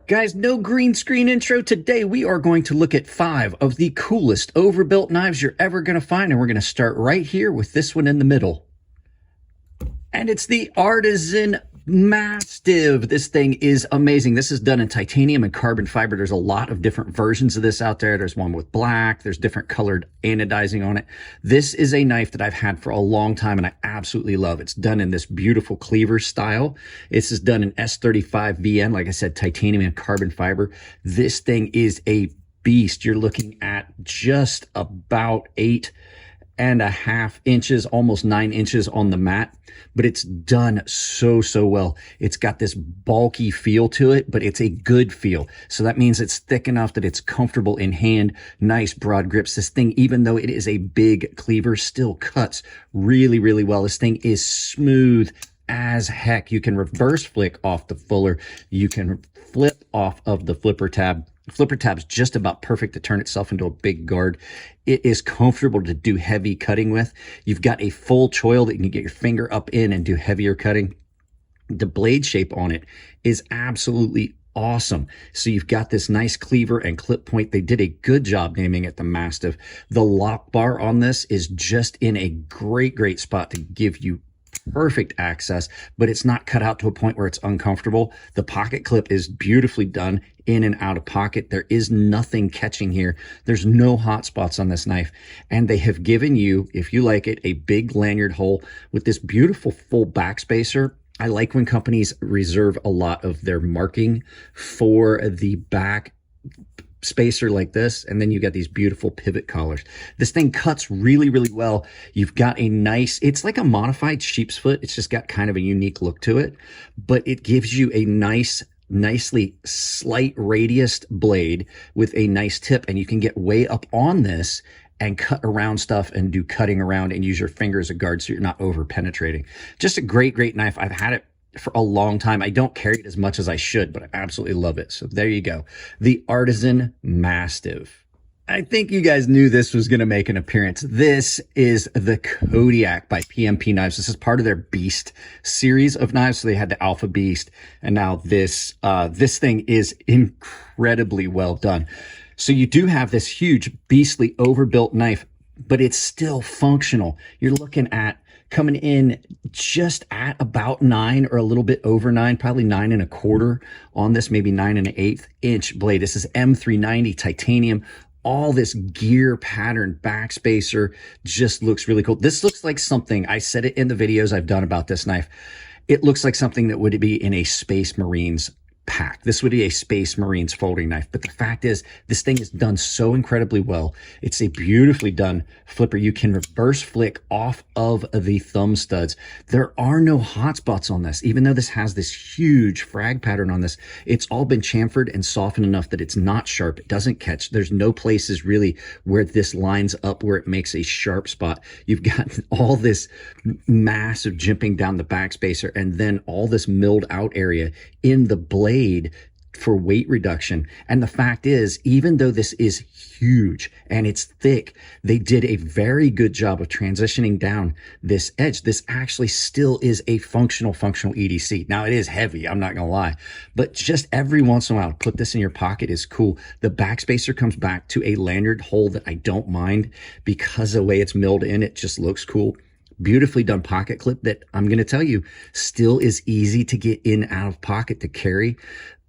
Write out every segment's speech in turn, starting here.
Guys, no green screen intro. Today we are going to look at 5 of the coolest overbuilt knives you're ever going to find, and we're going to start right here with this one in the middle. And it's the Artisan Massive. This thing is amazing. This is done in titanium and carbon fiber. There's a lot of different versions of this out there. There's one with black. There's different colored anodizing on it. This is a knife that I've had for a long time and I absolutely love. It's done in this beautiful cleaver style. This is done in S35 VN. Like I said, titanium and carbon fiber. This thing is a beast. You're looking at just about 8.5 inches, almost 9 inches on the mat, but it's done so well. It's got this bulky feel to it, but it's a good feel. So that means it's thick enough that it's comfortable in hand, nice broad grips. This thing, even though it is a big cleaver, still cuts really well. This thing is smooth as heck. You can reverse flick off the fuller. You can flip off of the flipper tab. The flipper tab's just about perfect to turn itself into a big guard. It is comfortable to do heavy cutting with. You've got a full choil that you can get your finger up in and do heavier cutting. The blade shape on it is absolutely awesome. So you've got this nice cleaver and clip point. They did a good job naming it the Mastiff. The lock bar on this is just in a great spot to give you perfect access, but it's not cut out to a point where it's uncomfortable. The pocket clip is beautifully done in and out of pocket. There is nothing catching here. There's no hot spots on this knife. And they have given you, if you like it, a big lanyard hole with this beautiful full backspacer. I like when companies reserve a lot of their marking for the back spacer like this, and then you got these beautiful pivot collars. This thing cuts really well. You've got a nice, it's like a modified sheep's foot. It's just got kind of a unique look to it, but it gives you a nicely slight radius blade with a nice tip, and you can get way up on this and cut around stuff and do cutting around and use your finger as a guard so you're not over penetrating. Just a great knife. I've had it for a long time. I don't carry it as much as I should, but I absolutely love it. So there you go. The Artisan Massive. I think you guys knew this was going to make an appearance. This is the Kodiak by PMP Knives. This is part of their Beast series of knives. So they had the Alpha Beast, and now this thing is incredibly well done. So you do have this huge, beastly, overbuilt knife, but it's still functional. You're looking at coming in just at about 9 or a little bit over 9, probably 9.25 on this, maybe 9.1/8 inch blade. This is M390 titanium. All this gear pattern backspacer just looks really cool. This looks like something, I said it in the videos I've done about this knife. It looks like something that would be in a Space Marines pack. This would be a Space Marines folding knife. But the fact is, this thing is done so incredibly well. It's a beautifully done flipper. You can reverse flick off of the thumb studs. There are no hot spots on this. Even though this has this huge frag pattern on this, it's all been chamfered and softened enough that it's not sharp. It doesn't catch. There's no places really where this lines up where it makes a sharp spot. You've got all this massive jimping down the backspacer and then all this milled out area in the blade for weight reduction. And the fact is, even though this is huge and it's thick, they did a very good job of transitioning down this edge. This actually still is a functional EDC. Now it is heavy, I'm not gonna lie, but just every once in a while, put this in your pocket is cool. The backspacer comes back to a lanyard hole that I don't mind because the way it's milled in, it just looks cool. Beautifully done pocket clip that I'm going to tell you still is easy to get in and out of pocket to carry.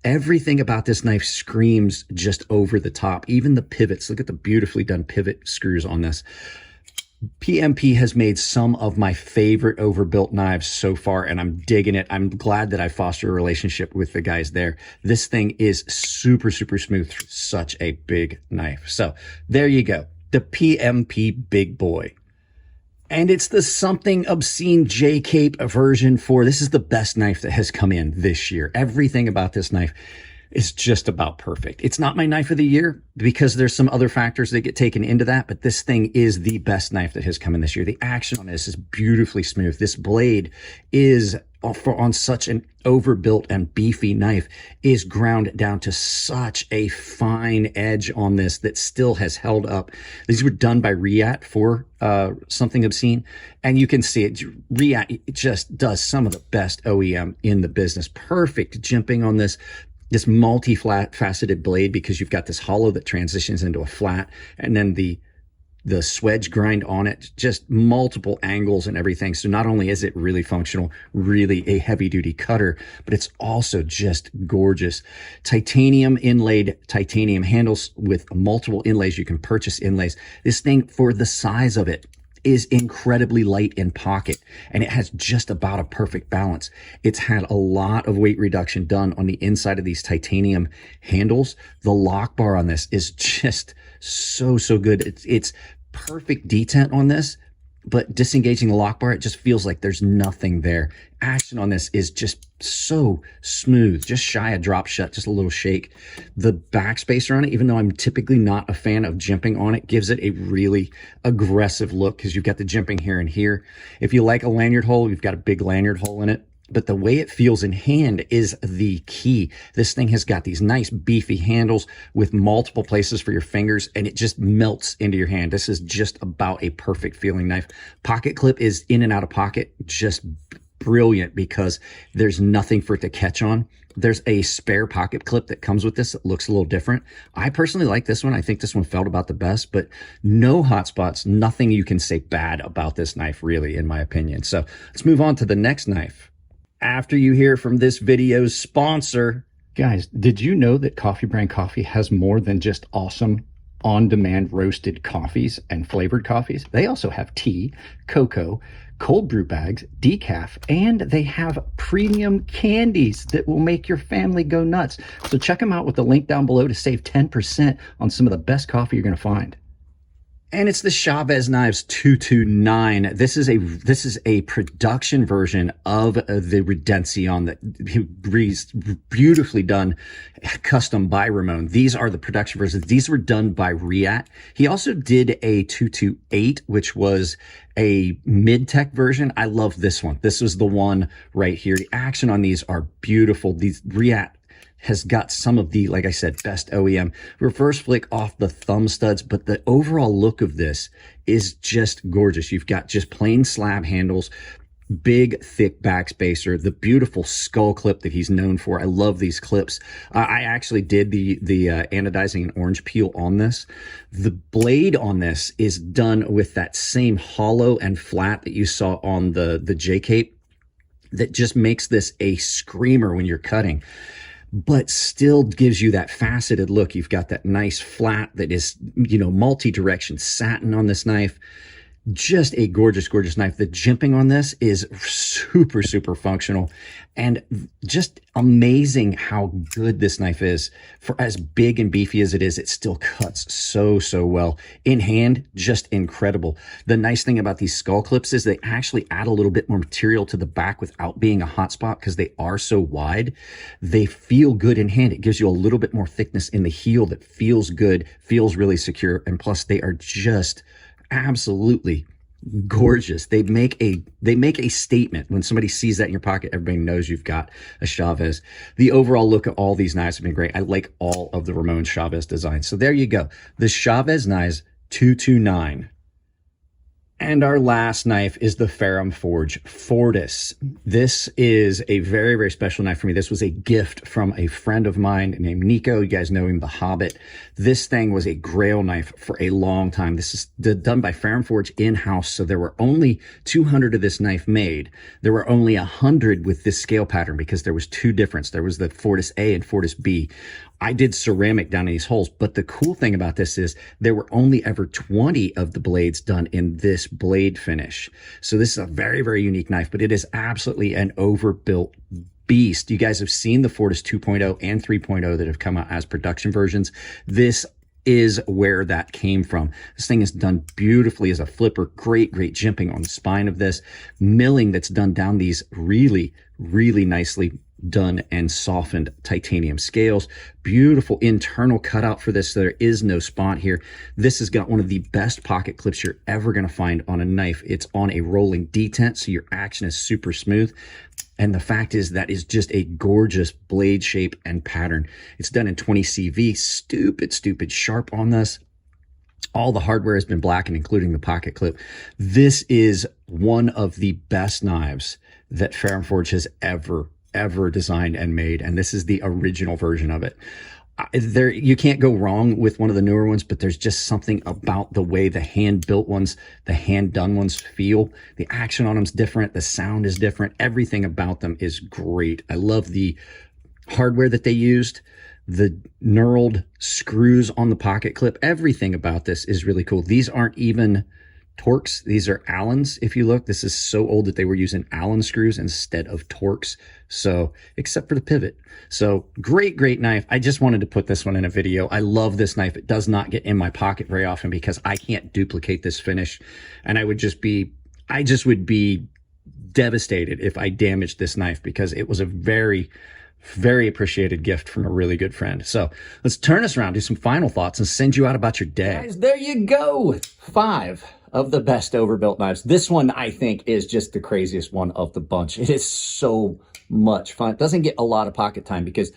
Everything about this knife screams just over the top. Even the pivots, look at the beautifully done pivot screws on this. PMP has made some of my favorite overbuilt knives so far, and I'm digging it. I'm glad that I fostered a relationship with the guys there. This thing is super smooth for such a big knife. So there you go. The PMP Big Boy. And it's the Something Obscene J Cape version 4. This is the best knife that has come in this year. Everything about this knife is just about perfect. It's not my knife of the year because there's some other factors that get taken into that, but this thing is the best knife that has come in this year. The action on this is beautifully smooth. This blade is on such an overbuilt and beefy knife is ground down to such a fine edge on this that still has held up. These were done by Riat for Something Obscene, and you can see it. Riat just does some of the best OEM in the business. Perfect jimping on this. this multi-faceted blade, because you've got this hollow that transitions into a flat, and then the swedge grind on it, just multiple angles and everything. So not only is it really functional, really a heavy duty cutter, but it's also just gorgeous. Titanium inlaid titanium handles with multiple inlays. You can purchase inlays. This thing, for the size of it, is incredibly light in pocket, and it has just about a perfect balance. It's had a lot of weight reduction done on the inside of these titanium handles. The lock bar on this is just so good. It's perfect detent on this, but disengaging the lock bar, it just feels like there's nothing there. Action on this is just so smooth, just shy of drop shut, just a little shake. The backspacer on it, even though I'm typically not a fan of jimping on it, gives it a really aggressive look, because you've got the jimping here and here. If you like a lanyard hole, you've got a big lanyard hole in it. But the way it feels in hand is the key. This thing has got these nice beefy handles with multiple places for your fingers, and it just melts into your hand. This is just about a perfect feeling knife. Pocket clip is in and out of pocket, just brilliant, because there's nothing for it to catch on. There's a spare pocket clip that comes with this that looks a little different. I personally like this one. I think this one felt about the best, but no hot spots, nothing you can say bad about this knife, really, in my opinion. So let's move on to the next knife. After you hear from this video's sponsor. Guys, did you know that Coffee Brand Coffee has more than just awesome on-demand roasted coffees and flavored coffees? They also have tea, cocoa, cold brew bags, decaf, and they have premium candies that will make your family go nuts. So check them out with the link down below to save 10% on some of the best coffee you're going to find. And it's the Shavez Knives 229. This is a production version of the Redemption that beautifully done, custom by Ramon. These are the production versions. These were done by Riat. He also did a 228, which was a mid-tech version. I love this one. This was the one right here. The action on these are beautiful. These Riat has got some of the, like I said, best OEM. Reverse flick off the thumb studs, but the overall look of this is just gorgeous. You've got just plain slab handles, big, thick backspacer, the beautiful skull clip that he's known for. I love these clips. I actually did the anodizing and orange peel on this. The blade on this is done with that same hollow and flat that you saw on the JC Cape, that just makes this a screamer when you're cutting, but still gives you that faceted look. You've got that nice flat that is, you know, multi-direction satin on this knife. Just a gorgeous, gorgeous knife. The jimping on this is super, super functional, and just amazing how good this knife is. For as big and beefy as it is, it still cuts so, so well. In hand, just incredible. The nice thing about these skull clips is they actually add a little bit more material to the back without being a hot spot, because they are so wide. They feel good in hand. It gives you a little bit more thickness in the heel that feels good, feels really secure, and plus they are just absolutely gorgeous. They make a statement. When somebody sees that in your pocket, everybody knows you've got a Shavez. The overall look of all these knives have been great. I like all of the Ramon Shavez designs. So there you go. The Shavez Knives 229. And our last knife is the Fen Forge Foris. This is a very, very special knife for me. This was a gift from a friend of mine named Nico. You guys know him, the Hobbit. This thing was a grail knife for a long time. This is done by Fen Forge in-house, so there were only 200 of this knife made. There were only 100 with this scale pattern, because there was two difference. There was the Foris A and Foris B. I did ceramic down in these holes, but the cool thing about this is there were only ever 20 of the blades done in this blade finish. So this is a very, very unique knife, but it is absolutely an overbuilt beast. You guys have seen the Foris 2.0 and 3.0 that have come out as production versions. This is where that came from. This thing is done beautifully as a flipper. Great, great jimping on the spine of this. Milling that's done down these really, really nicely done and softened titanium scales. Beautiful internal cutout for this, so there is no spot here. This has got one of the best pocket clips you're ever going to find on a knife. It's on a rolling detent, so your action is super smooth. And the fact is that is just a gorgeous blade shape and pattern. It's done in 20 CV, stupid sharp on this. All the hardware has been blackened, including the pocket clip. This is one of the best knives that Fen Forge has ever ever designed and made, and this is the original version of it. There, you can't go wrong with one of the newer ones, but there's just something about the way the hand-built ones, the hand-done ones feel. The action on them's different. The sound is different. Everything about them is great. I love the hardware that they used, the knurled screws on the pocket clip. Everything about this is really cool. These aren't even Torx. These are Allens. If you look, this is so old that they were using Allen screws instead of Torx. So, except for the pivot. So, great knife. I just wanted to put this one in a video. I love this knife. It does not get in my pocket very often because I can't duplicate this finish. And I just would be devastated if I damaged this knife, because it was a very appreciated gift from a really good friend. So let's turn this around, do some final thoughts, and send you out about your day. Guys, there you go. 5 of the best overbuilt knives. This one, I think, is just the craziest one of the bunch. It is so much fun. It doesn't get a lot of pocket time because,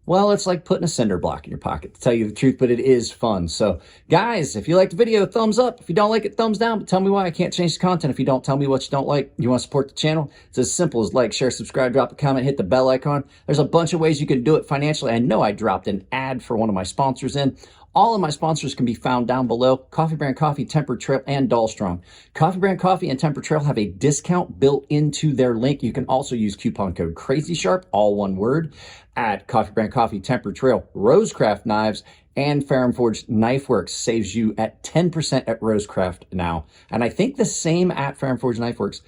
well, it's like putting a cinder block in your pocket, to tell you the truth, but it is fun. So, guys, if you liked the video, thumbs up. If you don't like it, thumbs down. But tell me why. I can't change the content if you don't tell me what you don't like. You want to support the channel? It's as simple as like, share, subscribe, drop a comment, hit the bell icon. There's a bunch of ways you can do it financially. I know I dropped an ad for one of my sponsors in. All of my sponsors can be found down below. Coffee Brand Coffee, Tempered Trail, and Dollstrong. Coffee Brand Coffee and Tempered Trail have a discount built into their link. You can also use coupon code CrazySharp, all one word, at Coffee Brand Coffee, Tempered Trail, Rosecraft Knives, and Fen Forge Knife Works saves you at 10% at Rosecraft now. And I think the same at Fen Forge Knife Works.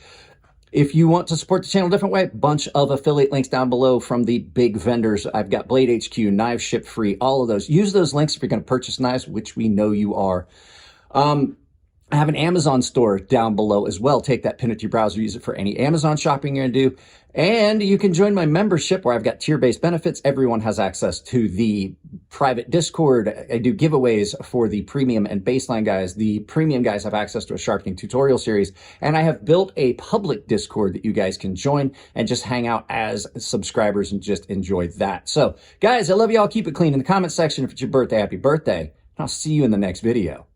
If you want to support the channel a different way, bunch of affiliate links down below from the big vendors. I've got Blade HQ, Knives Ship Free, all of those. Use those links if you're going to purchase knives, which we know you are. I have an Amazon store down below as well. Take that, pin it to your browser, use it for any Amazon shopping you're going to do. And you can join my membership where I've got tier-based benefits. Everyone has access to the private Discord. I do giveaways for the premium and baseline guys. The premium guys have access to a sharpening tutorial series. And I have built a public Discord that you guys can join and just hang out as subscribers and just enjoy that. So, guys, I love you all. Keep it clean in the comment section. If it's your birthday, happy birthday. And I'll see you in the next video.